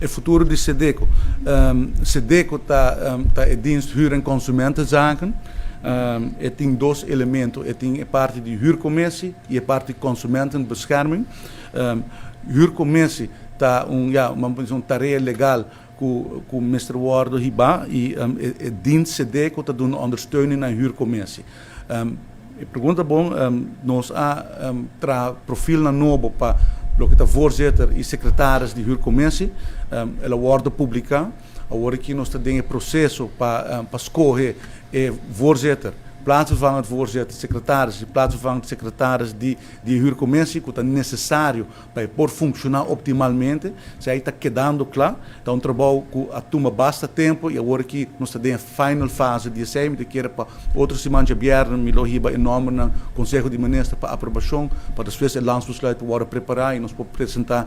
o futuro de SEDECO. SEDECO está em dienst huur- en consumentenzaken. Het tem dois elementos. Het tem a parte de huurcommissie e a parte de consumentenbescherming. Huurcommissie está uma tarefa legal com o Mr. Wardo Hiba e het dienst SEDECO te doen ondersteuning naar huurcommissie. Ik pergunta bom, nós tra profiel na novo para o voorzitter e secretaris de huurcommissie. Ela wordt publica. Agora que nós temos processo para escolher voorzitter, plaatsvervangend voorzitter, secretaris e plaatsvervangend secretaris de huurcommissie, que é necessário para por funcionar optimalmente. Zij está quedando claro. Então, trabalho que toma bastante tempo e agora que nós temos a final fase de SEM, de que para outra semana de viernes, Milo Hiba enorme no Conselho de Ministros para aprovação, para depois o landsbesluit worden preparar e nós podemos apresentar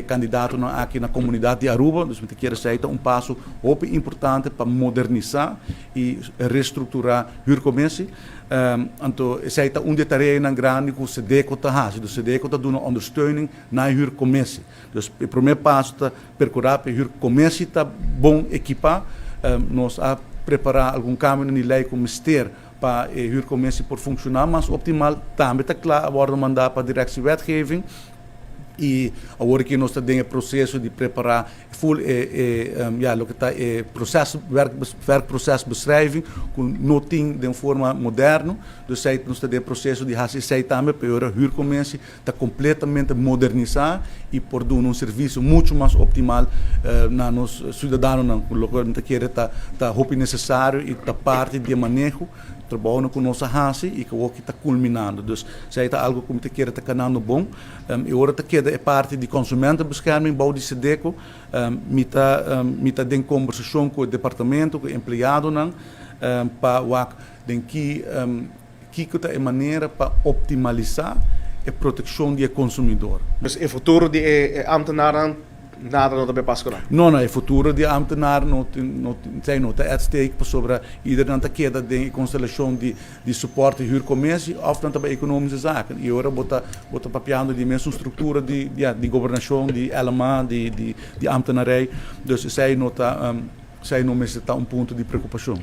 candidato aqui na comunidade de Aruba. Dus met keer zij passo importante para modernizar e reestruturar huurcommissie. Então, zij está tarefa grande que o SEDECO está fazendo. O SEDECO está dando ondersteuning na huurcommissie. Dus o primeiro passo está percorrer para a huurcommissie está bom equipar. Nós a preparar algum caminho de lei com o Ministério para a huurcommissie por funcionar, mas optimal também está claro, worden mandar para a direção wetgeving. E agora que nós temos o processo de preparar full processo werkprocesbeschrijving com noting de forma moderna. Dus nós temos o processo de HCC também para a huurcommissie está completamente modernizar e por dar serviço muito mais optimal na nos cidadãos, que quer está necessário e está parte de manejo trabalhando com nossa raça e que está culminando. Dus zij está algo como te quer está canando bom. E agora queda a parte de consumentenbescherming, bouw de SEDECO, mita den conversação com o departamento, com o empregado, para que é a maneira para optimalizar a proteção do consumidor. Dus in futuro de ambtenaren nada não também passa. Não, é futuro de ambtenaren não está uitsteken sobre iedereen dat queda de constelação de suporte huurcommissie of dan também economische zaken. E agora bota papiando de mesma estrutura de governação, de LMA, de ambtenarij. Dus zij não está ponto de preocupação.